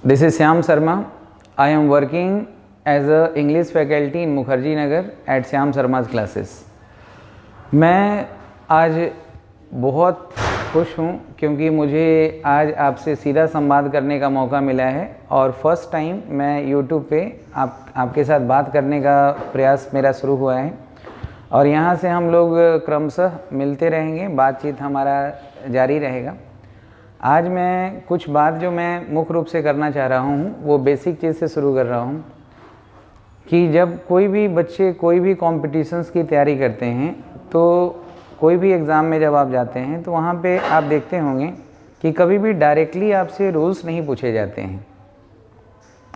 This is Shyam Sharma. I am working as a English faculty in Mukherjee Nagar at Shyam Sharma's classes. मैं आज बहुत खुश हूँ क्योंकि मुझे आज आपसे सीधा संवाद करने का मौका मिला है और फर्स्ट टाइम मैं YouTube पे आपके साथ बात करने का प्रयास मेरा शुरू हुआ है और यहाँ से हम लोग क्रमशः मिलते रहेंगे, बातचीत हमारा जारी रहेगा। आज मैं कुछ बात जो मैं मुख्य रूप से करना चाह रहा हूँ वो बेसिक चीज़ से शुरू कर रहा हूँ कि जब कोई भी बच्चे कोई भी कॉम्पिटिशन्स की तैयारी करते हैं तो कोई भी एग्ज़ाम में जब आप जाते हैं तो वहाँ पे आप देखते होंगे कि कभी भी डायरेक्टली आपसे रूल्स नहीं पूछे जाते हैं।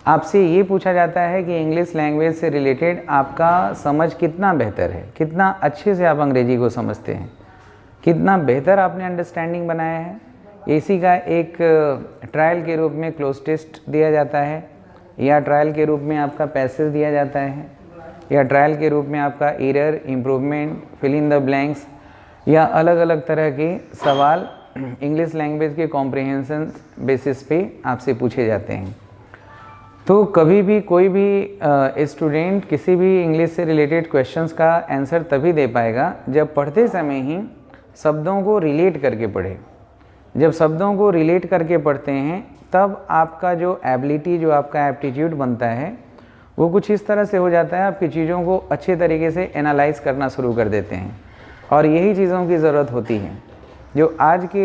आपसे ये पूछा जाता है कि इंग्लिश लैंग्वेज से रिलेटेड आपका समझ कितना बेहतर है, कितना अच्छे से आप अंग्रेजी को समझते हैं, कितना बेहतर आपने अंडरस्टैंडिंग बनाया है। इसी का एक ट्रायल के रूप में क्लोज टेस्ट दिया जाता है या ट्रायल के रूप में आपका पैसेज दिया जाता है या ट्रायल के रूप में आपका error, improvement, fill in the blanks या अलग अलग तरह के सवाल इंग्लिश लैंग्वेज के कॉम्प्रिहेंशन बेसिस पे आपसे पूछे जाते हैं। तो कभी भी कोई भी स्टूडेंट किसी भी इंग्लिश से रिलेटेड क्वेश्चंस का आंसर तभी दे पाएगा जब पढ़ते समय ही शब्दों को रिलेट करके पढ़े। जब शब्दों को रिलेट करके पढ़ते हैं तब आपका जो एबिलिटी, जो आपका एप्टीट्यूड बनता है वो कुछ इस तरह से हो जाता है, आपकी चीज़ों को अच्छे तरीके से एनालाइज करना शुरू कर देते हैं और यही चीज़ों की ज़रूरत होती है। जो आज के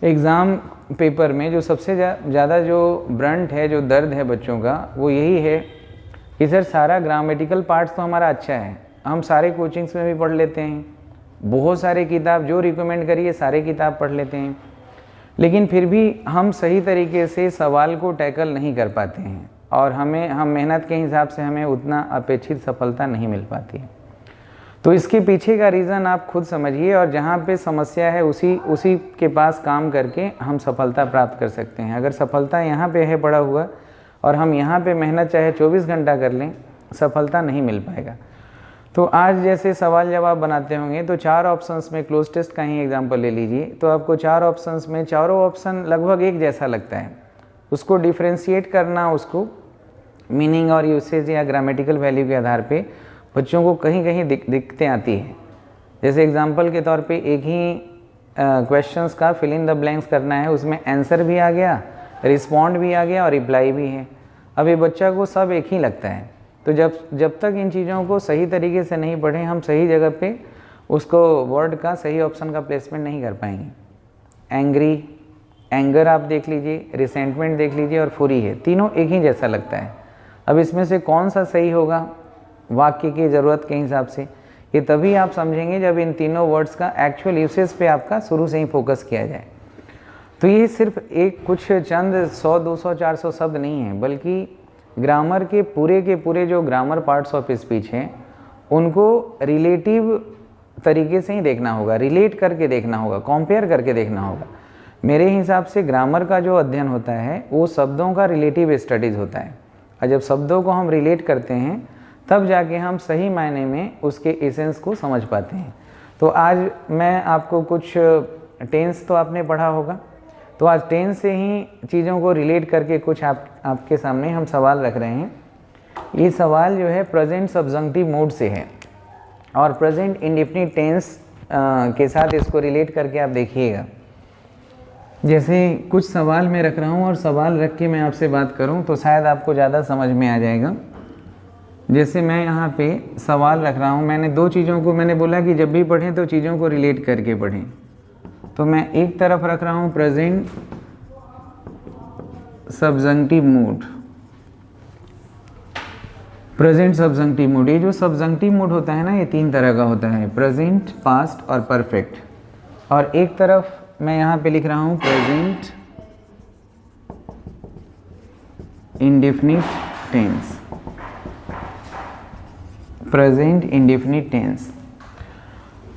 एग्ज़ाम पेपर में जो सबसे ज़्यादा जो ब्रंट है, जो दर्द है बच्चों का, वो यही है कि सर सारा ग्रामेटिकल पार्ट्स तो हमारा अच्छा है, हम सारे कोचिंग्स में भी पढ़ लेते हैं, बहुत सारे किताब जो रिकमेंड करिए सारे किताब पढ़ लेते हैं, लेकिन फिर भी हम सही तरीके से सवाल को टैकल नहीं कर पाते हैं और हम मेहनत के हिसाब से हमें उतना अपेक्षित सफलता नहीं मिल पाती है। तो इसके पीछे का रीज़न आप खुद समझिए और जहाँ पे समस्या है उसी के पास काम करके हम सफलता प्राप्त कर सकते हैं। अगर सफलता यहाँ पे है पड़ा हुआ और हम यहाँ पे मेहनत चाहे 24 घंटा कर लें, सफलता नहीं मिल पाएगा। तो आज जैसे सवाल जवाब बनाते होंगे तो 4 ऑप्शंस में, क्लोज टेस्ट का ही एग्जांपल ले लीजिए, तो आपको 4 ऑप्शंस में चारों ऑप्शन लगभग एक जैसा लगता है। उसको डिफ्रेंशिएट करना, उसको मीनिंग और यूसेज या ग्रामेटिकल वैल्यू के आधार पे बच्चों को कहीं कहीं दिक्कतें आती है। जैसे एग्जांपल के तौर पे एक ही क्वेश्चंस का फिल इन द ब्लैंक्स करना है, उसमें आंसर भी आ गया, रिस्पॉन्ड भी आ गया और रिप्लाई भी है। अब ये बच्चा को सब एक ही लगता है। तो जब तक इन चीज़ों को सही तरीके से नहीं पढ़ें, हम सही जगह पे उसको वर्ड का सही ऑप्शन का प्लेसमेंट नहीं कर पाएंगे। एंग्री, एंगर आप देख लीजिए, रिसेंटमेंट देख लीजिए और फुरी है, तीनों एक ही जैसा लगता है। अब इसमें से कौन सा सही होगा वाक्य की ज़रूरत के हिसाब से, ये तभी आप समझेंगे जब इन तीनों वर्ड्स का एक्चुअल यूसेज पे आपका शुरू से ही फोकस किया जाए। तो ये सिर्फ एक कुछ चंद 100, 200, 400 शब्द नहीं है, बल्कि ग्रामर के पूरे जो ग्रामर पार्ट्स ऑफ स्पीच हैं उनको रिलेटिव तरीके से ही देखना होगा, रिलेट करके देखना होगा, कंपेयर करके देखना होगा। मेरे हिसाब से ग्रामर का जो अध्ययन होता है वो शब्दों का रिलेटिव स्टडीज़ होता है और जब शब्दों को हम रिलेट करते हैं तब जाके हम सही मायने में उसके एसेंस को समझ पाते हैं। तो आज मैं आपको कुछ टेंस तो आपने पढ़ा होगा, तो आज टेंस से ही चीज़ों को रिलेट करके कुछ आपके सामने हम सवाल रख रहे हैं। ये सवाल जो है प्रेजेंट सब्जंक्टिव मोड से है और प्रेजेंट इंडेफिनिट टेंस के साथ इसको रिलेट करके आप देखिएगा। जैसे कुछ सवाल मैं रख रहा हूँ और सवाल रख के मैं आपसे बात करूँ तो शायद आपको ज़्यादा समझ में आ जाएगा। जैसे मैं यहाँ पे सवाल रख रहा हूँ, मैंने 2 चीज़ों को, मैंने बोला कि जब भी पढ़ें तो चीज़ों को रिलेट करके पढ़ें। तो मैं एक तरफ रख रहा हूँ present subjunctive mood. Present subjunctive mood, ये जो सब्जंक्टिव मूड होता है ना, ये 3 तरह का होता है, प्रेजेंट, पास्ट और परफेक्ट। और एक तरफ मैं यहाँ पे लिख रहा हूँ present indefinite tense. Present indefinite tense,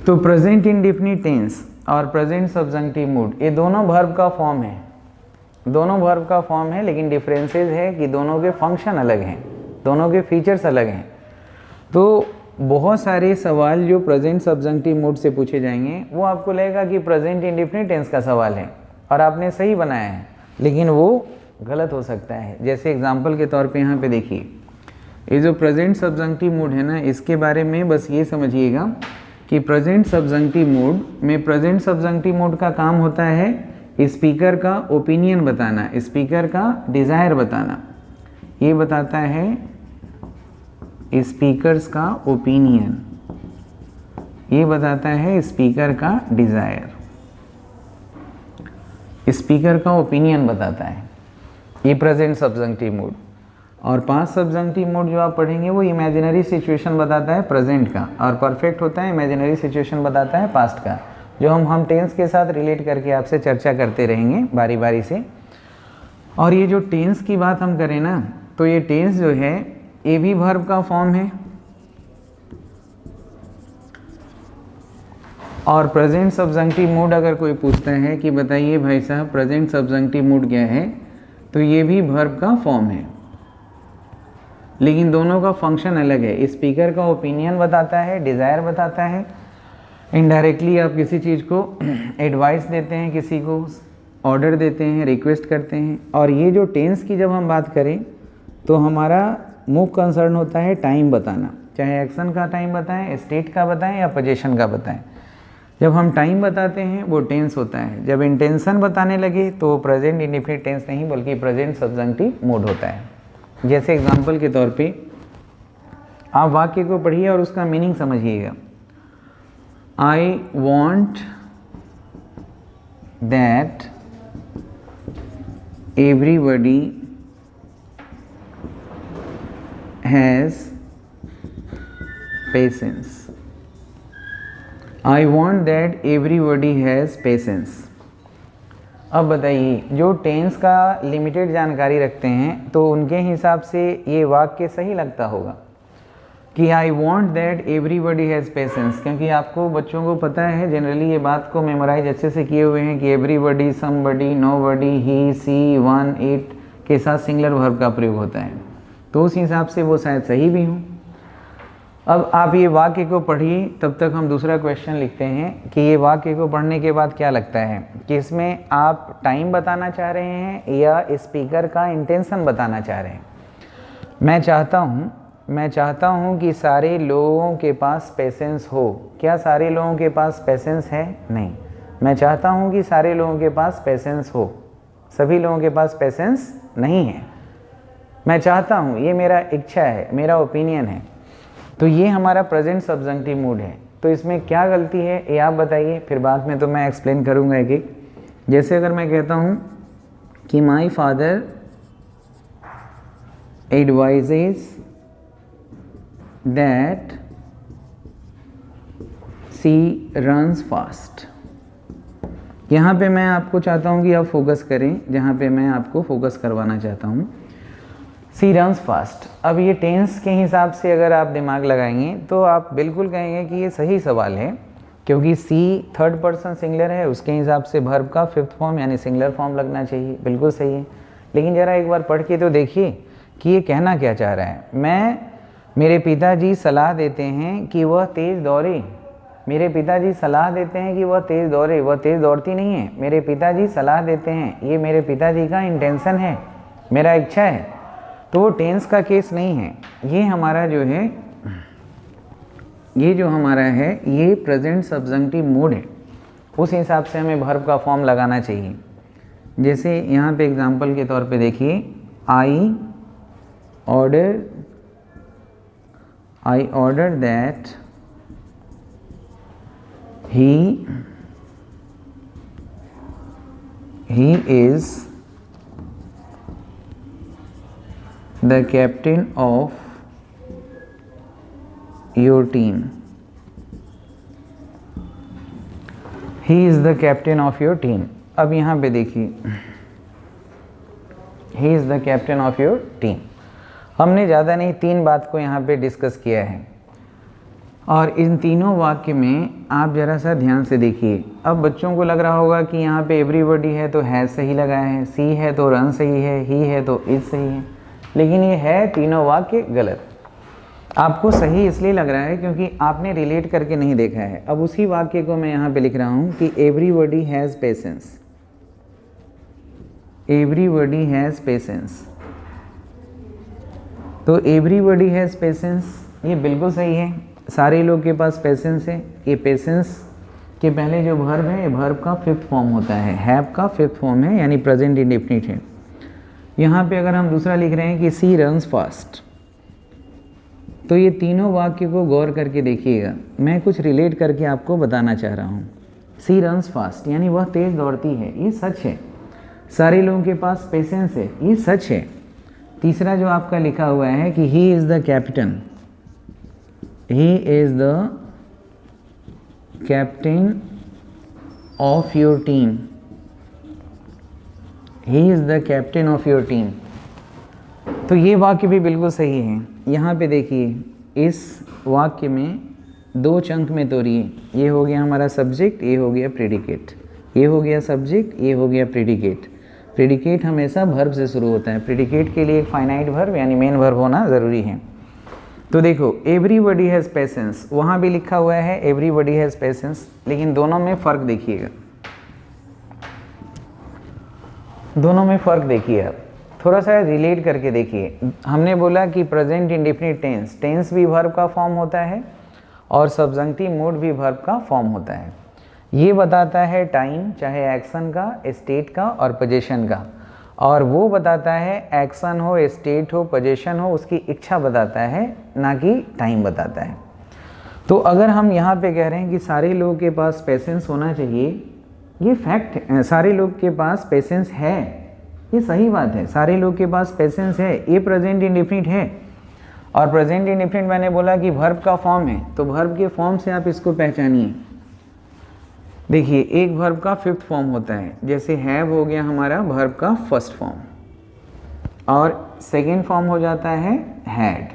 तो प्रेजेंट इंडेफिनिट टेंस और प्रेजेंट सब्जंक्टिव मूड ये दोनों वर्ब का फॉर्म है, दोनों वर्ब का फॉर्म है, लेकिन डिफरेंसेस है कि दोनों के फंक्शन अलग हैं, दोनों के फीचर्स अलग हैं। तो बहुत सारे सवाल जो प्रेजेंट सब्जंक्टिव मूड से पूछे जाएंगे वो आपको लगेगा कि प्रेजेंट इंडेफिनिट टेंस का सवाल है और आपने सही बनाया है, लेकिन वो गलत हो सकता है। जैसे एग्जांपल के तौर पे यहाँ पे देखिए, ये जो प्रेजेंट सब्जंक्टिव मूड है ना, इसके बारे में बस ये समझिएगा कि प्रेजेंट सब्जंक्टिव मूड में, प्रेजेंट सब्जंक्टिव मूड का काम होता है स्पीकर का ओपिनियन बताना, स्पीकर का डिज़ायर बताना। ये बताता है स्पीकर्स का ओपिनियन, ये बताता है स्पीकर का डिज़ायर, स्पीकर का ओपिनियन बताता है ये प्रेजेंट सब्जंक्टिव मूड। और पास्ट सब्जंक्टिव मूड जो आप पढ़ेंगे वो इमेजिनरी सिचुएशन बताता है प्रेजेंट का, और परफेक्ट होता है इमेजिनरी सिचुएशन बताता है पास्ट का, जो हम टेंस के साथ रिलेट करके आपसे चर्चा करते रहेंगे बारी बारी से। और ये जो टेंस की बात हम करें ना, तो ये टेंस जो है ये भी वर्ब का फॉर्म है, और प्रेजेंट सब्जंक्टिव मूड अगर कोई पूछता है कि बताइए भाई साहब प्रेजेंट सब्जंक्टिव मूड क्या है, तो ये भी वर्ब का फॉर्म है, लेकिन दोनों का फंक्शन अलग है। स्पीकर का ओपिनियन बताता है, डिज़ायर बताता है, इनडायरेक्टली आप किसी चीज़ को एडवाइस देते हैं, किसी को ऑर्डर देते हैं, रिक्वेस्ट करते हैं। और ये जो टेंस की जब हम बात करें तो हमारा मुख्य कंसर्न होता है टाइम बताना, चाहे एक्शन का टाइम बताएं, स्टेट का बताएं या पोजीशन का बताएं। जब हम टाइम बताते हैं वो टेंस होता है, जब इंटेंशन बताने लगे तो प्रेजेंट इंडेफिनिट टेंस नहीं बल्कि प्रेजेंट सब्जंक्टिव मूड होता है। जैसे एग्जांपल के तौर पे आप वाक्य को पढ़िए और उसका मीनिंग समझिएगा। I want that everybody has patience. I want that everybody has patience. अब बताइए, जो टेंस का लिमिटेड जानकारी रखते हैं तो उनके हिसाब से ये वाक्य सही लगता होगा कि I want that everybody has patience, क्योंकि आपको बच्चों को पता है जनरली ये बात को मेमोराइज अच्छे से किए हुए हैं कि everybody, somebody, nobody, he, she, one, it के साथ सिंगुलर वर्ब का प्रयोग होता है, तो उस हिसाब से वो शायद सही भी हों। अब आप ये वाक्य को पढ़िए, तब तक हम दूसरा क्वेश्चन लिखते हैं कि ये वाक्य को पढ़ने के बाद क्या लगता है कि इसमें आप टाइम बताना चाह रहे हैं या स्पीकर का इंटेंशन बताना चाह रहे हैं। मैं चाहता हूँ कि सारे लोगों के पास पेशेंस हो। क्या सारे लोगों के पास पेशेंस है? नहीं। मैं चाहता हूँ कि सारे लोगों के पास पेशेंस हो, सभी लोगों के पास पेशेंस नहीं है। मैं चाहता हूँ, ये मेरा इच्छा है, मेरा ओपिनियन है। तो ये हमारा प्रेजेंट सब्जंक्टिव मूड है। तो इसमें क्या गलती है ये आप बताइए, फिर बाद में तो मैं एक्सप्लेन करूँगा एक एक। जैसे अगर मैं कहता हूँ कि my father advises that she runs fast. यहाँ पे मैं आपको चाहता हूँ कि आप फोकस करें, जहाँ पे मैं आपको फोकस करवाना चाहता हूँ, सी रन्स फास्ट। अब ये टेंस के हिसाब से अगर आप दिमाग लगाएंगे तो आप बिल्कुल कहेंगे कि ये सही सवाल है, क्योंकि सी थर्ड पर्सन सिंगुलर है, उसके हिसाब से वर्ब का फिफ्थ फॉर्म यानी सिंगुलर फॉर्म लगना चाहिए, बिल्कुल सही है। लेकिन ज़रा एक बार पढ़ के तो देखिए कि ये कहना क्या चाह रहा है। मेरे पिताजी सलाह देते हैं कि वह तेज़ दौड़े। मेरे पिताजी सलाह देते हैं कि वह तेज़ दौड़े, वह तेज़ दौड़ती नहीं है। मेरे पिताजी सलाह देते हैं, ये मेरे पिताजी का इंटेंशन है, मेरा इच्छा है, तो वो टेंस का केस नहीं है। ये हमारा जो है, ये जो हमारा है ये प्रेजेंट सब्जंक्टिव मूड है, उस हिसाब से हमें वर्ब का फॉर्म लगाना चाहिए। जैसे यहाँ पे एग्जांपल के तौर पे देखिए, आई order that he is the captain of your team. He is the captain of your team. अब यहाँ पे देखिए, he is the captain of your team. हमने ज़्यादा नहीं 3 बात को यहाँ पे डिस्कस किया है, और इन तीनों वाक्य में आप ज़रा सा ध्यान से देखिए। अब बच्चों को लग रहा होगा कि यहाँ पे एवरीबॉडी है तो हैज़ सही लगाया है, सी है तो रन सही है, ही है तो इज सही है, लेकिन ये है तीनों वाक्य गलत। आपको सही इसलिए लग रहा है क्योंकि आपने रिलेट करके नहीं देखा है। अब उसी वाक्य को मैं यहाँ पे लिख रहा हूँ कि everybody has patience. Everybody has patience. तो एवरीबडी हैज़ पेशेंस, ये बिल्कुल सही है, सारे लोग के पास पेशेंस है। ये पेशेंस के पहले जो वर्ब है, ये वर्ब का फिफ्थ फॉर्म होता है, हैव का फिफ्थ फॉर्म है, यानी प्रेजेंट इंडेफिनिट है। यहाँ पे अगर हम दूसरा लिख रहे हैं कि सी रन्स फास्ट, तो ये तीनों वाक्य को गौर करके देखिएगा, मैं कुछ रिलेट करके आपको बताना चाह रहा हूँ। सी रन्स फास्ट यानी वह तेज़ दौड़ती है, ये सच है। सारे लोगों के पास पेशेंस है, ये सच है। तीसरा जो आपका लिखा हुआ है कि he is the captain, he is the captain of your team, he is the captain of your team, तो ये वाक्य भी बिल्कुल सही है। यहाँ पे देखिए, इस वाक्य में दो चंक में तोड़िए, ये हो गया हमारा सब्जेक्ट, ये हो गया प्रेडिकेट, ये हो गया सब्जेक्ट, ये हो गया प्रेडिकेट। प्रेडिकेट हमेशा वर्ब से शुरू होता है, प्रेडिकेट के लिए एक फाइनाइट वर्ब यानी मेन वर्ब होना ज़रूरी है। तो देखो एवरीबडी हैज़ पेशेंस, वहाँ भी लिखा हुआ है एवरीबडी हैज़ पेशेंस, लेकिन दोनों में फ़र्क देखिएगा, दोनों में फ़र्क देखिए आप, थोड़ा सा रिलेट करके देखिए। हमने बोला कि प्रेजेंट इंडेफिनिट टेंस, टेंस भी वर्ब का फॉर्म होता है और सब्जंक्टिव मोड भी वर्ब का फॉर्म होता है। ये बताता है टाइम, चाहे एक्शन का, स्टेट का और पोजीशन का, और वो बताता है एक्शन हो, स्टेट हो, पोजीशन हो, उसकी इच्छा बताता है, ना कि टाइम बताता है। तो अगर हम यहाँ पे कह रहे हैं कि सारे लोगों के पास पेशेंस होना चाहिए, ये फैक्ट, सारे लोग के पास पेशेंस है, ये सही बात है, सारे लोग के पास पेशेंस है, ये प्रेजेंट इंडेफिनिट है। और प्रेजेंट इंडेफिनिट मैंने बोला कि वर्ब का फॉर्म है, तो वर्ब के फॉर्म से आप इसको पहचानिए। देखिए एक वर्ब का फिफ्थ फॉर्म होता है, जैसे हैव हो गया हमारा वर्ब का फर्स्ट फॉर्म, और सेकेंड फॉर्म हो जाता है हैड,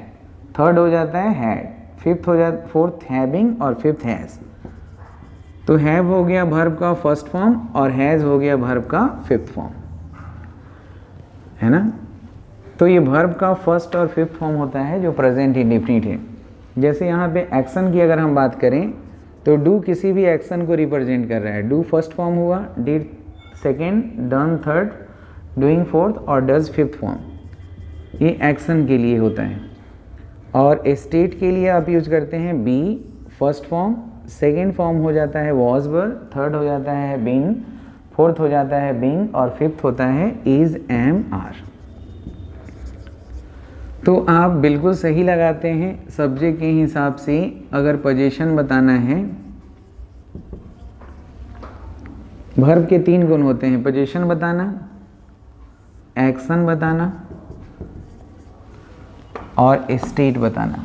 थर्ड हो जाता है हैड, फिफ्थ हो जाता, फोर्थ हैविंग और फिफ्थ हैज़। तो हैव हो गया वर्ब का फर्स्ट फॉर्म और हैज़ हो गया वर्ब का फिफ्थ फॉर्म, है ना। तो ये वर्ब का फर्स्ट और फिफ्थ फॉर्म होता है जो प्रेजेंट इंडेफिनिट है। जैसे यहाँ पे एक्शन की अगर हम बात करें तो डू किसी भी एक्शन को रिप्रेजेंट कर रहा है, डू फर्स्ट फॉर्म हुआ, did second, done third, doing fourth और डज फिफ्थ फॉर्म, ये एक्शन के लिए होता है। और स्टेट के लिए आप यूज करते हैं be first form, second form हो जाता है वॉज वर, थर्ड हो जाता है बीन, फोर्थ हो जाता है बीइंग और फिफ्थ होता है इज, एम, आर। तो आप बिल्कुल सही लगाते हैं सब्जेक्ट के हिसाब से। अगर पोजीशन बताना है, वर्ब के तीन गुण होते हैं, पोजीशन बताना, एक्शन बताना और स्टेट बताना।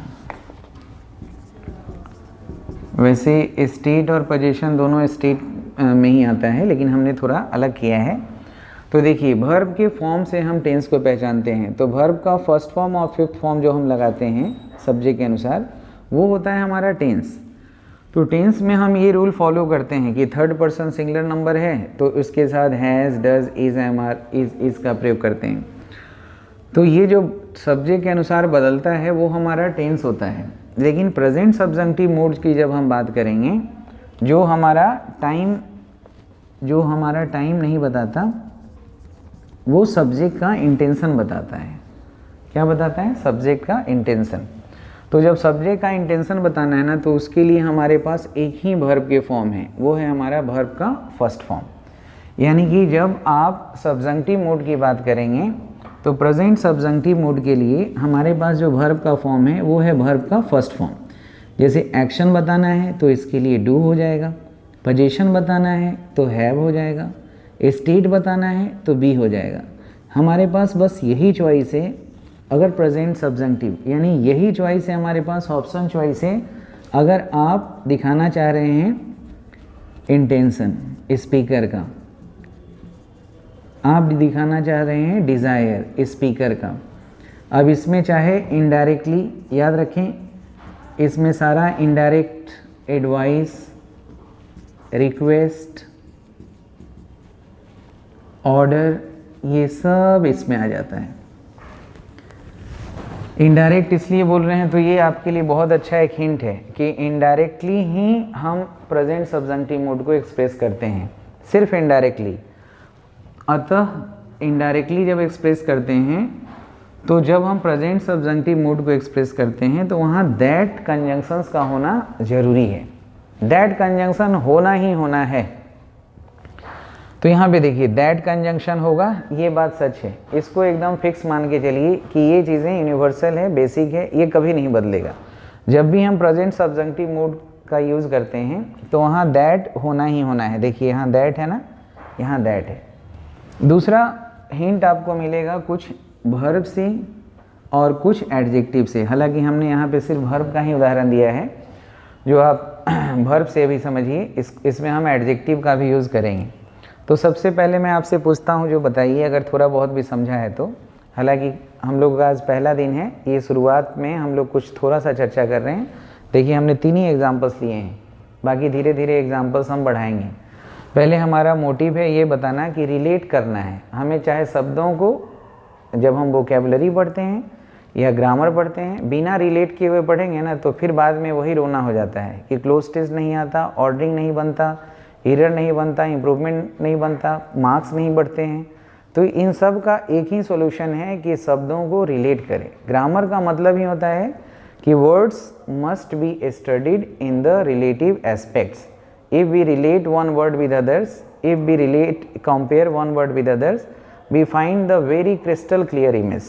वैसे स्टेट और पोजीशन दोनों स्टेट में ही आता है, लेकिन हमने थोड़ा अलग किया है। तो देखिए वर्ब के फॉर्म से हम टेंस को पहचानते हैं, तो वर्ब का फर्स्ट फॉर्म और फिफ्थ फॉर्म जो हम लगाते हैं सब्जेक्ट के अनुसार, वो होता है हमारा टेंस। तो टेंस में हम ये रूल फॉलो करते हैं कि थर्ड पर्सन सिंगुलर नंबर है तो उसके साथ has, does, is, am, are, is का प्रयोग करते हैं। तो ये जो सब्जेक्ट के अनुसार बदलता है वो हमारा टेंस होता है। लेकिन प्रेजेंट सब्जंक्टिव मोड्स की जब हम बात करेंगे, जो हमारा टाइम नहीं बताता, वो सब्जेक्ट का इंटेंशन बताता है। क्या बताता है? सब्जेक्ट का इंटेंशन। तो जब सब्जेक्ट का इंटेंशन बताना है ना, तो उसके लिए हमारे पास एक ही वर्ब के फॉर्म है, वो है हमारा वर्ब का फर्स्ट फॉर्म। यानी कि जब आप सब्जंक्टिव मोड की बात करेंगे तो प्रेजेंट सब्जंक्टिव मोड के लिए हमारे पास जो वर्ब का फॉर्म है वो है वर्ब का फर्स्ट फॉर्म। जैसे एक्शन बताना है तो इसके लिए डू हो जाएगा, पोजीशन बताना है तो हैव हो जाएगा, स्टेट बताना है तो बी हो जाएगा। हमारे पास बस यही चॉइस है अगर प्रेजेंट सब्जंक्टिव, यानी यही चॉइस है हमारे पास, ऑप्शन चॉइस है। अगर आप दिखाना चाह रहे हैं इंटेंशन स्पीकर का, आप दिखाना चाह रहे हैं डिज़ायर स्पीकर का। अब इसमें चाहे इनडायरेक्टली, याद रखें इसमें सारा इनडायरेक्ट एडवाइस, रिक्वेस्ट, ऑर्डर, ये सब इसमें आ जाता है। इनडायरेक्ट इसलिए बोल रहे हैं तो ये आपके लिए बहुत अच्छा एक हिंट है कि इनडायरेक्टली ही हम प्रेजेंट सब्जंक्टिव मोड को एक्सप्रेस करते हैं, सिर्फ इनडायरेक्टली। अतः इनडायरेक्टली जब एक्सप्रेस करते हैं तो जब हम प्रेजेंट सब्जेंटिव मूड को एक्सप्रेस करते हैं तो वहाँ दैट कंजंक्शंस का होना ज़रूरी है, दैट कंजंक्शन होना ही होना है। तो यहाँ पे देखिए दैट कंजंक्शन होगा, ये बात सच है, इसको एकदम फिक्स मान के चलिए कि ये चीज़ें यूनिवर्सल है, बेसिक है, ये कभी नहीं बदलेगा। जब भी हम प्रेजेंट सब्जेंटिव मूड का यूज़ करते हैं तो वहाँ दैट होना ही होना है। देखिए यहाँ दैट है ना, यहाँ दैट है। दूसरा हिंट आपको मिलेगा कुछ वर्ब से और कुछ एडजेक्टिव से। हालांकि हमने यहाँ पे सिर्फ वर्ब का ही उदाहरण दिया है, जो आप वर्ब से भी समझिए, इसमें हम एडजेक्टिव का भी यूज़ करेंगे। तो सबसे पहले मैं आपसे पूछता हूँ, जो बताइए अगर थोड़ा बहुत भी समझा है तो। हालांकि हम लोग का आज पहला दिन है, ये शुरुआत में हम लोग कुछ थोड़ा सा चर्चा कर रहे हैं। देखिए हमने 3 ही एग्जाम्पल्स लिए हैं, बाकी धीरे धीरे एग्जाम्पल्स हम बढ़ाएंगे। पहले हमारा मोटिव है ये बताना कि रिलेट करना है हमें, चाहे शब्दों को जब हम वोकैबुलरी पढ़ते हैं या ग्रामर पढ़ते हैं, बिना रिलेट किए हुए पढ़ेंगे ना तो फिर बाद में वही रोना हो जाता है कि क्लोज टेस्ट नहीं आता, ऑर्डरिंग नहीं बनता, एरर नहीं बनता, इम्प्रूवमेंट नहीं बनता, मार्क्स नहीं बढ़ते हैं। तो इन सब का एक ही सॉल्यूशन है कि शब्दों को रिलेट करें। ग्रामर का मतलब ही होता है कि words must be studied in the relative aspects. If we relate one word with others, if we compare one word with others, we find the very crystal clear image।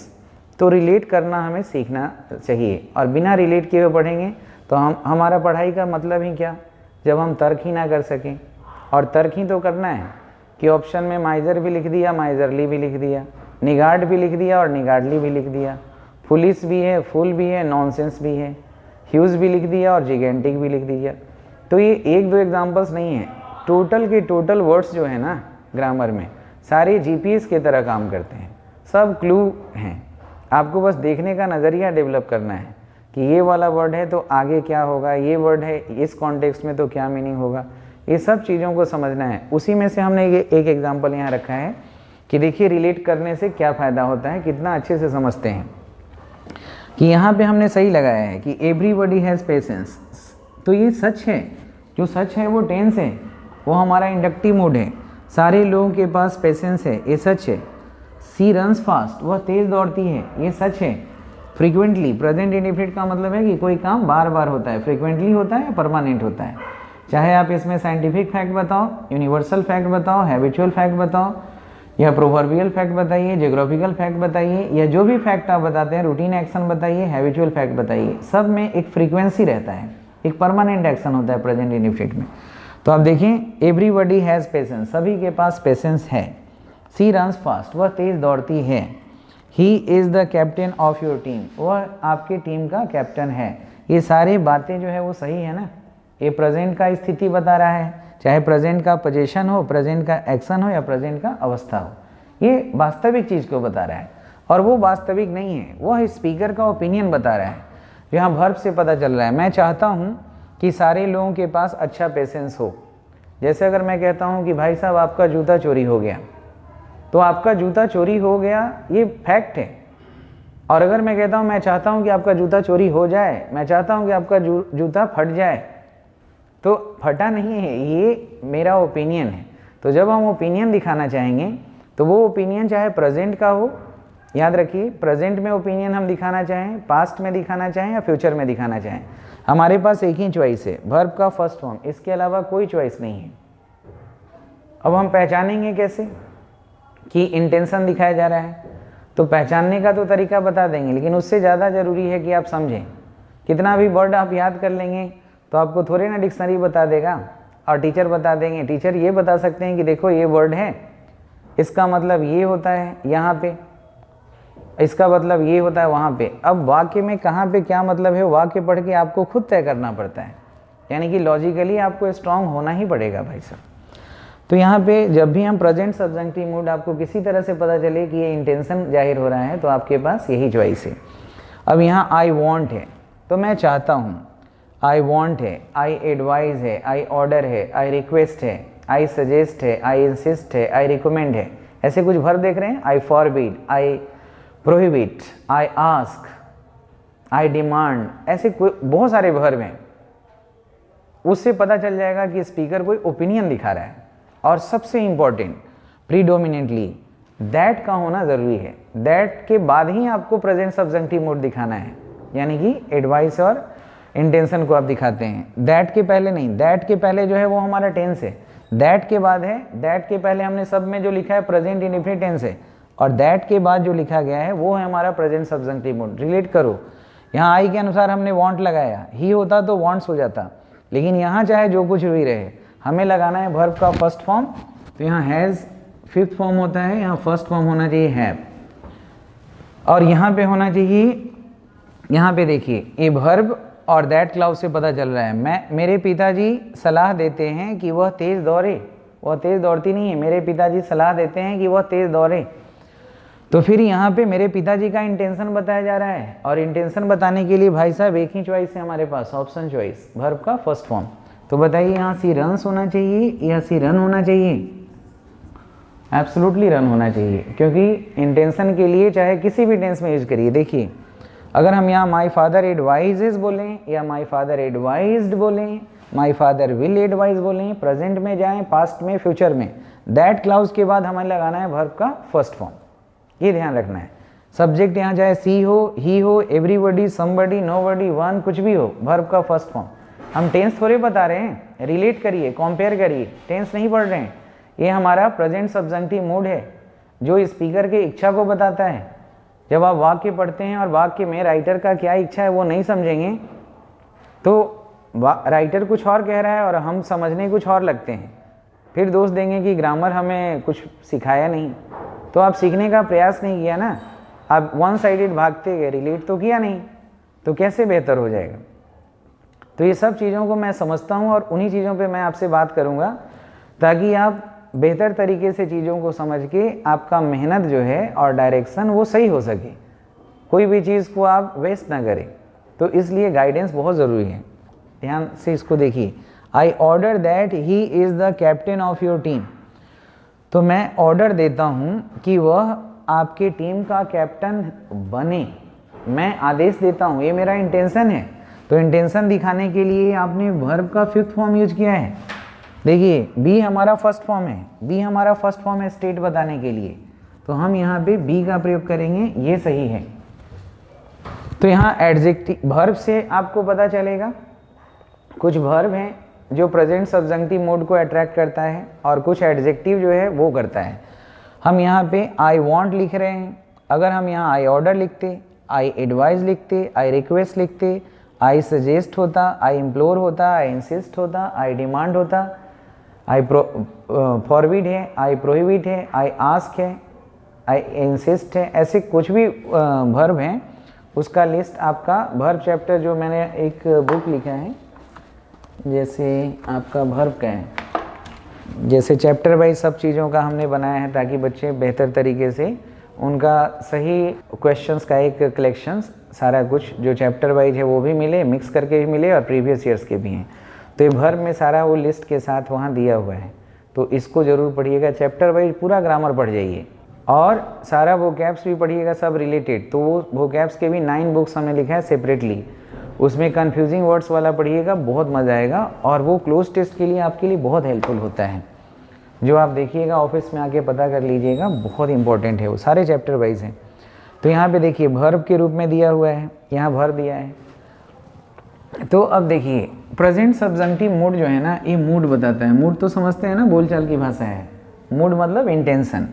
तो relate करना हमें सीखना चाहिए, और बिना रिलेट किए हुए पढ़ेंगे तो हमारा पढ़ाई का मतलब ही क्या, जब हम तर्क ही ना कर सकें। और तर्क ही तो करना है कि ऑप्शन में माइजर भी लिख दिया, माइजरली भी लिख दिया, निगार्ड भी लिख दिया और निगार्डली भी लिख दिया, फुलिस भी है, फुल भी है, नॉनसेंस भी है, ह्यूज भी लिख दिया और जिगेंटिक भी लिख दिया। तो ये 1-2 एग्जाम्पल्स नहीं है, टोटल के टोटल वर्ड्स जो है ना ग्रामर में सारे जीपीएस की तरह काम करते हैं, सब क्लू हैं। आपको बस देखने का नज़रिया डेवलप करना है कि ये वाला वर्ड है तो आगे क्या होगा, ये वर्ड है इस कॉन्टेक्स्ट में तो क्या मीनिंग होगा, ये सब चीज़ों को समझना है। उसी में से हमने ये एक एग्जाम्पल यहाँ रखा है कि देखिए रिलेट करने से क्या फ़ायदा होता है, कितना अच्छे से समझते हैं। कि यहाँ पे हमने सही लगाया है कि एवरीबडी हैज़ पेशेंस, तो ये सच है, जो सच है वो टेंस है, वो हमारा इंडक्टिव मोड है। सारे लोगों के पास पेशेंस है, ये सच है। सी रन्स फास्ट, वह तेज़ दौड़ती है, ये सच है। फ्रीक्वेंटली, प्रेजेंट इंडेफिनिट का मतलब है कि कोई काम बार बार होता है, फ्रीक्वेंटली होता है, परमानेंट होता है। चाहे आप इसमें साइंटिफिक फैक्ट बताओ, यूनिवर्सल फैक्ट बताओ, हैबिचुअल फैक्ट बताओ, या प्रोवर्बियल फैक्ट बताइए, जियोग्राफिकल फैक्ट बताइए, या जो भी फैक्ट आप बताते हैं, रूटीन एक्शन बताइए, हैबिचुअल फैक्ट बताइए, सब में एक फ्रीक्वेंसी रहता है, एक परमानेंट एक्शन होता है प्रेजेंट इंडेफिनिट में। तो आप देखें एवरीबडी हैज़ पेशेंस, सभी के पास पेशेंस है। सी रन्स फास्ट, वह तेज़ दौड़ती है। He is the captain of your team, वह आपके टीम का कैप्टन है। ये सारी बातें जो है वो सही है ना, ये प्रेजेंट का स्थिति बता रहा है, चाहे प्रेजेंट का पोजीशन हो, प्रेजेंट का एक्शन हो या प्रेजेंट का अवस्था हो, ये वास्तविक चीज़ को बता रहा है। और वो वास्तविक नहीं है, वह स्पीकर का ओपिनियन बता रहा है। यहाँ वर्ब से पता चल रहा है, मैं चाहता हूँ कि सारे लोगों के पास अच्छा पेशेंस हो। जैसे अगर मैं कहता हूँ कि भाई साहब आपका जूता चोरी हो गया, तो आपका जूता चोरी हो गया ये फैक्ट है। और अगर मैं कहता हूँ मैं चाहता हूँ कि आपका जूता चोरी हो जाए, मैं चाहता हूँ कि आपका जूता फट जाए, तो फटा नहीं है, ये मेरा ओपिनियन है। तो जब हम ओपिनियन दिखाना चाहेंगे तो वो ओपिनियन चाहे प्रेजेंट का हो, याद रखिए प्रेजेंट में ओपिनियन हम दिखाना चाहें, पास्ट में दिखाना चाहें या फ्यूचर में दिखाना चाहें, हमारे पास एक ही चॉइस है, वर्ब का फर्स्ट फॉर्म, इसके अलावा कोई चॉइस नहीं है। अब हम पहचानेंगे कैसे कि इंटेंशन दिखाया जा रहा है, तो पहचानने का तो तरीका बता देंगे, लेकिन उससे ज़्यादा ज़रूरी है कि आप समझें। कितना भी वर्ड आप याद कर लेंगे तो आपको थोड़े ना डिक्शनरी बता देगा और टीचर बता देंगे। टीचर ये बता सकते हैं कि देखो ये वर्ड है, इसका मतलब ये होता है यहाँ पे, इसका मतलब ये होता है वहाँ पे। अब वाक्य में कहाँ पे क्या मतलब है, वाक्य पढ़ के आपको खुद तय करना पड़ता है, यानी कि लॉजिकली आपको स्ट्रांग होना ही पड़ेगा भाई साहब। तो यहाँ पे जब भी हम प्रेजेंट सब्जेक्टिव मूड आपको किसी तरह से पता चले कि ये इंटेंशन जाहिर हो रहा है, तो आपके पास यही चॉइस है। अब यहाँ आई वॉन्ट है, तो मैं चाहता हूँ, आई वॉन्ट है, आई एडवाइज है, आई ऑर्डर है, आई रिक्वेस्ट है, आई सजेस्ट है, आई इंसिस्ट है, आई रिकमेंड है। ऐसे कुछ वर्ब देख रहे हैं, I forbid, I prohibit, I ask, I demand, ऐसे कोई बहुत सारे वर्ब हैं। उससे पता चल जाएगा कि स्पीकर कोई ओपिनियन दिखा रहा है। और सबसे इंपॉर्टेंट, प्रीडोमिनेंटली, दैट का होना ज़रूरी है। दैट के बाद ही आपको प्रेजेंट सब्जेक्टिव मोड दिखाना है, यानी कि एडवाइस और इंटेंशन को आप दिखाते हैं। दैट के पहले नहीं, दैट के पहले जो है वो हमारा टेंस है, दैट के बाद है, दैट के पहले हमने सब में जो लिखा है प्रेजेंट इंडेफिनिट टेंस है, और दैट के बाद जो लिखा गया है वो है हमारा प्रेजेंट सब्जेक्टिव मोड। रिलेट करो, यहाँ आई के अनुसार हमने वांट लगाया, ही होता तो वांट्स हो जाता, लेकिन यहाँ चाहे जो कुछ भी रहे हमें लगाना है वर्ब का फर्स्ट फॉर्म। तो यहाँ हैज़ फिफ्थ फॉर्म होता है, यहाँ फर्स्ट फॉर्म होना चाहिए हैव, और यहाँ पे होना चाहिए, यहाँ पे देखिए ये वर्ब और दैट क्लाउज से पता चल रहा है। मेरे पिताजी सलाह देते हैं कि वह तेज़ दौड़े, वह तेज़ दौड़ती नहीं है, मेरे पिताजी सलाह देते हैं कि वह तेज़ दौड़े। तो फिर यहाँ पे मेरे पिताजी का इंटेंशन बताया जा रहा है, और इंटेंशन बताने के लिए भाई साहब एक ही चॉइस है हमारे पास, ऑप्शन चॉइस, वर्ब का फर्स्ट फॉर्म। तो बताइए यहाँ सी रन्स होना चाहिए या सी रन होना चाहिए? एब्सोल्युटली रन होना चाहिए, क्योंकि इंटेंशन के लिए चाहे किसी भी टेंस में यूज करिए। देखिए अगर हम यहाँ माई फादर एडवाइजेज बोलें या माई फादर एडवाइज्ड बोलें, माई फादर विल एडवाइज बोलें, प्रेजेंट में जाएं, पास्ट में, फ्यूचर में, दैट क्लाउज के बाद हमें लगाना है वर्ब का फर्स्ट फॉर्म, ये ध्यान रखना है। सब्जेक्ट यहाँ चाहे सी हो, ही हो, एवरीबडी, समबडी, नोबडी, वन, कुछ भी हो, वर्ब का फर्स्ट फॉर्म। हम टेंस थोड़े बता रहे हैं, रिलेट करिए, कंपेयर करिए, टेंस नहीं पढ़ रहे हैं। ये हमारा प्रेजेंट सब्जेक्टिव मोड है जो स्पीकर की इच्छा को बताता है। जब आप वाक्य पढ़ते हैं और वाक्य में राइटर का क्या इच्छा है वो नहीं समझेंगे तो राइटर कुछ और कह रहा है और हम समझने कुछ और लगते हैं, फिर दोष देंगे कि ग्रामर हमें कुछ सिखाया नहीं। तो आप सीखने का प्रयास नहीं किया ना, आप वन साइडेड भागते गए, रिलेट तो किया नहीं, तो कैसे बेहतर हो जाएगा? तो ये सब चीज़ों को मैं समझता हूँ और उन्हीं चीज़ों पे मैं आपसे बात करूँगा ताकि आप बेहतर तरीके से चीज़ों को समझ के आपका मेहनत जो है और डायरेक्शन वो सही हो सके, कोई भी चीज़ को आप वेस्ट ना करें। तो इसलिए गाइडेंस बहुत ज़रूरी है, ध्यान से इसको देखिए। आई order that he is the captain of your team. तो मैं ऑर्डर देता हूँ कि वह आपके टीम का कैप्टन बने, मैं आदेश देता हूँ, ये मेरा इंटेंशन है। तो इंटेंशन दिखाने के लिए आपने वर्ब का फिफ्थ फॉर्म यूज किया है। देखिए बी हमारा फर्स्ट फॉर्म है, बी हमारा फर्स्ट फॉर्म है स्टेट बताने के लिए, तो हम यहाँ पे बी का प्रयोग करेंगे, ये सही है। तो यहाँ एडजेक्टिव वर्ब से आपको पता चलेगा, कुछ वर्ब हैं जो प्रेजेंट सब्जेक्टिव मोड को अट्रैक्ट करता है और कुछ एडजेक्टिव जो है वो करता है। हम यहाँ पे आई वॉन्ट लिख रहे हैं, अगर हम यहाँ आई ऑर्डर लिखते, आई एडवाइज लिखते, आई रिक्वेस्ट लिखते, आई सजेस्ट होता, आई इम्प्लोर होता, आई इंसिस्ट होता, आई डिमांड होता, आई फॉरबिड है, आई प्रोहिबिट है, आई आस्क है, आई इंसिस्ट है, ऐसे कुछ भी वर्ब हैं उसका लिस्ट आपका वर्ब चैप्टर जो मैंने एक बुक लिखा है, जैसे आपका वर्ब का है, जैसे चैप्टर वाइज सब चीज़ों का हमने बनाया है ताकि बच्चे बेहतर तरीके से उनका सही क्वेश्चंस का एक कलेक्शंस सारा कुछ जो चैप्टर वाइज है वो भी मिले, मिक्स करके भी मिले और प्रीवियस ईयर्स के भी हैं। तो ये वर्ब में सारा वो लिस्ट के साथ वहाँ दिया हुआ है, तो इसको ज़रूर पढ़िएगा, चैप्टर वाइज पूरा ग्रामर पढ़ जाइए और सारा वोकैब्स भी पढ़िएगा, सब रिलेटेड। तो वो वोकैब्स के भी 9 बुक्स हमने लिखा है सेपरेटली, उसमें कन्फ्यूजिंग वर्ड्स वाला पढ़िएगा, बहुत मज़ा आएगा और वो क्लोज टेस्ट के लिए आपके लिए बहुत हेल्पफुल होता है। जो आप देखिएगा ऑफिस में आके पता कर लीजिएगा, बहुत इंपॉर्टेंट है वो, सारे चैप्टर वाइज हैं। तो यहाँ पे देखिए वर्ब के रूप में दिया हुआ है, यहाँ वर्ब दिया है। तो अब देखिए प्रेजेंट सब्जेक्टिव मूड जो है ना, ये मूड बताता है, मूड तो समझते हैं ना, बोलचाल की भाषा है, मूड मतलब इंटेंशन।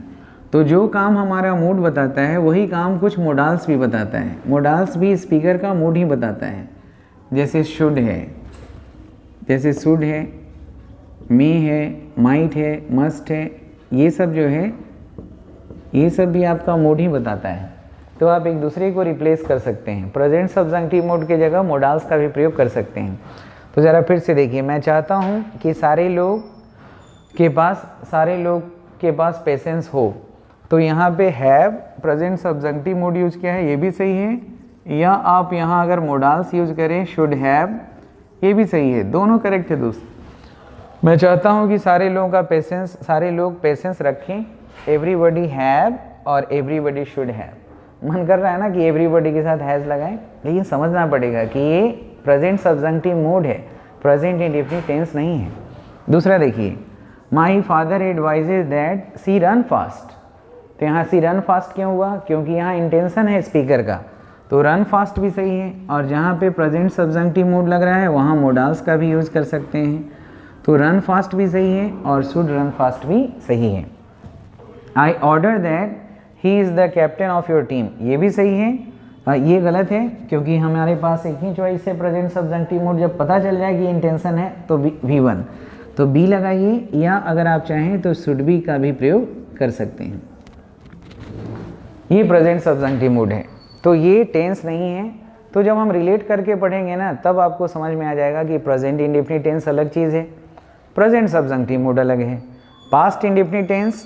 तो जो काम हमारा मूड बताता है वही काम कुछ मोडाल्स भी बताता है, मोडाल्स भी स्पीकर का मूड ही बताता है। जैसे शुड है, जैसे शुड है, मे है, माइट है, मस्ट है, ये सब जो है ये सब भी आपका मूड ही बताता है। तो आप एक दूसरे को रिप्लेस कर सकते हैं, प्रेजेंट सब्जेक्टिव मोड के जगह मोडाल्स का भी प्रयोग कर सकते हैं। तो ज़रा फिर से देखिए, मैं चाहता हूँ कि सारे लोग के पास पेशेंस हो, तो यहाँ पे have present subjective mode use किया है, ये भी सही है, या आप यहाँ अगर मोडाल्स यूज करें शुड हैव, ये भी सही है, दोनों करेक्ट है दोस्त। मैं चाहता हूँ कि सारे लोग पेशेंस रखें, एवरीबडी हैव और एवरीबडी शुड हैव। मन कर रहा है ना कि एवरीबडी के साथ हैज़ लगाएं, लेकिन समझना पड़ेगा कि ये प्रेजेंट सब्जेक्टिव मोड है, प्रेजेंट इंडेफिनिट टेंस नहीं है। दूसरा देखिए, my father advises that she run fast, तो यहाँ सी रन फास्ट क्यों हुआ, क्योंकि यहाँ इंटेंशन है स्पीकर का, तो रन फास्ट भी सही है। और जहाँ पे प्रेजेंट सब्जेक्टिव मूड लग रहा है वहाँ मोडाल्स का भी यूज़ कर सकते हैं, तो रन फास्ट भी सही है और शुड रन फास्ट भी सही है। आई order that he is the captain of your team, ये भी सही है। ये गलत है क्योंकि हमारे पास एक ही चॉइस है प्रेजेंट सब्जेक्टिव मूड, जब पता चल जाए कि इंटेंशन है तो V1, तो बी लगाइए, या अगर आप चाहें तो शुड बी का भी प्रयोग कर सकते हैं। ये प्रेजेंट सब्जेक्टिव मूड है, तो ये टेंस नहीं है। तो जब हम रिलेट करके पढ़ेंगे ना तब आपको समझ में आ जाएगा कि प्रेजेंट इंडेफिनिट टेंस अलग चीज़ है, प्रेजेंट सब्जेक्टिव मूड अलग है, पास्ट इंडेफिनिट टेंस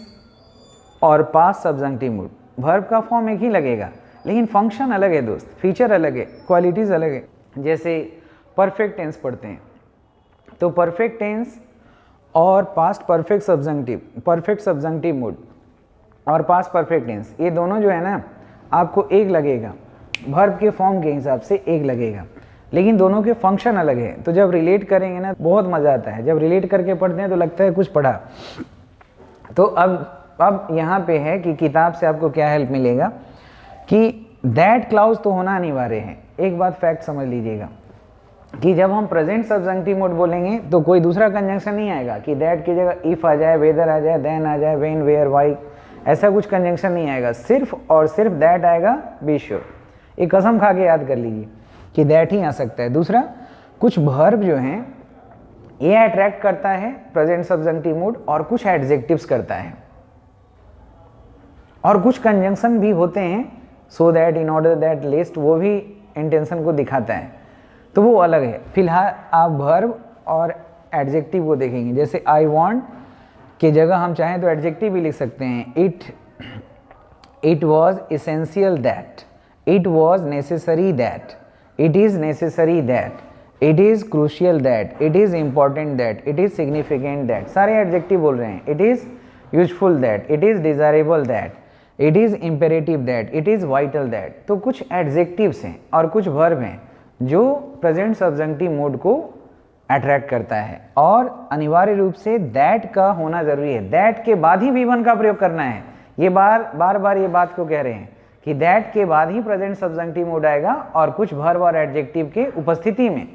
और पास्ट सब्जेक्टिव मूड वर्ब का फॉर्म एक ही लगेगा लेकिन फंक्शन अलग है दोस्त, फीचर अलग है, क्वालिटीज़ अलग है। जैसे परफेक्ट टेंस पढ़ते हैं तो परफेक्ट टेंस और पास्ट परफेक्ट सब्जेक्टिव मूड और पास्ट परफेक्ट टेंस, ये दोनों जो है ना आपको एक लगेगा, वर्ब के फॉर्म के हिसाब से एक लगेगा, लेकिन दोनों के फंक्शन अलग है। तो जब रिलेट करेंगे ना बहुत मज़ा आता है, जब रिलेट करके पढ़ते हैं तो लगता है कुछ पढ़ा। तो अब यहाँ पे है कि किताब से आपको क्या हेल्प मिलेगा कि दैट क्लाउज तो होना अनिवार्य है। एक बात फैक्ट समझ लीजिएगा कि जब हम प्रेजेंट सब्जेक्टिव मोड बोलेंगे तो कोई दूसरा कंजंक्शन नहीं आएगा कि दैट की जगह इफ़ आ जाए, वेदर आ जाए, देन आ जाए, व्हेन, वेयर, व्हाई, ऐसा कुछ कंजंक्शन नहीं आएगा, सिर्फ और सिर्फ दैट आएगा। बी श्योर, एक कसम खा के याद कर लीजिए कि दैट ही आ सकता है। दूसरा, कुछ वर्ब जो हैं ये अट्रैक्ट करता है प्रेजेंट सब्जेक्टिव मूड और कुछ एडजेक्टिव्स करता है, और कुछ कंजंक्शन भी होते हैं, so that, in order that, list, वो भी इंटेंशन को दिखाता है, तो वो अलग है। फिलहाल आप वर्ब और एडजेक्टिव को देखेंगे। जैसे आई वांट की जगह हम चाहें तो एडजेक्टिव भी लिख सकते हैं, it was essential that, it was necessary that, it is necessary that, it is crucial that, it is important that, it is significant that, सारे एडजेक्टिव बोल रहे हैं। It is useful that, it is desirable that, it is imperative that, it is vital that. तो कुछ adjectives हैं और कुछ verb हैं जो प्रेजेंट सब्जेक्टिव मूड को अट्रैक्ट करता है, और अनिवार्य रूप से दैट का होना जरूरी है। दैट के बाद ही V1 का प्रयोग करना है। ये बार ये बात को कह रहे हैं कि दैट के बाद ही प्रेजेंट सब्जेक्टिव मूड आएगा और कुछ वर्ब और एडजेक्टिव के उपस्थिति में,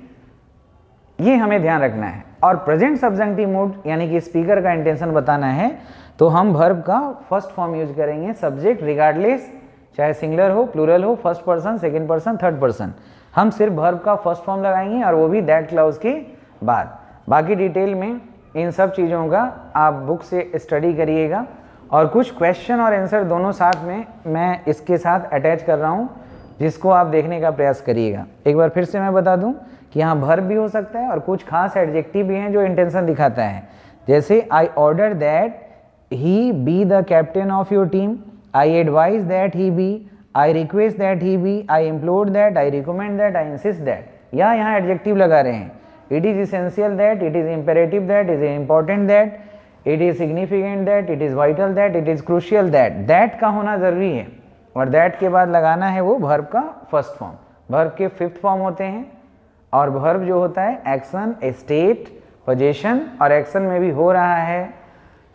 ये हमें ध्यान रखना है। और प्रेजेंट सब्जेक्टिव मूड यानी कि स्पीकर का इंटेंशन बताना है तो हम वर्ब का फर्स्ट फॉर्म यूज करेंगे, सब्जेक्ट रिगार्डलेस, चाहे सिंगुलर हो, प्लूरल हो, first person, second person, third person, हम सिर्फ वर्ब का फर्स्ट फॉर्म लगाएंगे और वो भी दैट क्लाउज के बाद। बाकी डिटेल में इन सब चीज़ों का आप बुक से स्टडी करिएगा, और कुछ क्वेश्चन और आंसर दोनों साथ में मैं इसके साथ अटैच कर रहा हूँ, जिसको आप देखने का प्रयास करिएगा। एक बार फिर से मैं बता दूँ कि यहाँ वर्ब भी हो सकता है और कुछ खास एडजेक्टिव भी हैं जो इंटेंशन दिखाता है। जैसे I order that he be the captain of your team, I advise that he be, I request that he be, I implore that, I recommend that, I insist that, या यहाँ adjective लगा रहे हैं। It is essential that, it is imperative that, it is important that, it is significant that, it is vital that, it is crucial that. That का होना ज़रूरी है, और दैट के बाद लगाना है वो वर्ब का फर्स्ट फॉर्म। वर्ब के 5th फॉर्म होते हैं, और वर्ब जो होता है एक्शन, स्टेट, पोजीशन, और एक्शन में भी हो रहा है,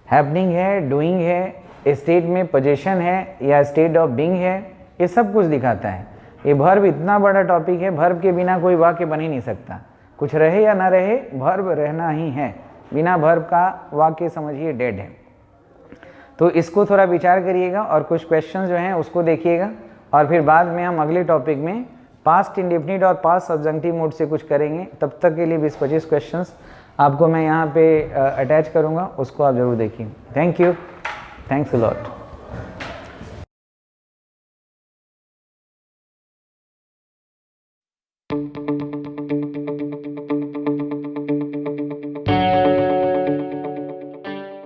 हैपनिंग है, डूइंग है, स्टेट में पोजीशन है या स्टेट ऑफ बीइंग है, ये सब कुछ दिखाता है। ये वर्ब इतना बड़ा टॉपिक है, वर्ब के बिना कोई वाक्य बन ही नहीं सकता। कुछ रहे या ना रहे, वर्ब रहना ही है, बिना वर्ब का वाक्य समझिए डेड है। तो इसको थोड़ा विचार करिएगा और कुछ क्वेश्चन जो हैं उसको देखिएगा, और फिर बाद में हम अगले टॉपिक में पास्ट इंडेफिनिट और पास्ट सब्जेक्टिव मूड से कुछ करेंगे। तब तक के लिए 20-25 क्वेश्चंस आपको मैं यहाँ पे अटैच करूँगा, उसको आप ज़रूर देखिए। Thank you, thanks a lot.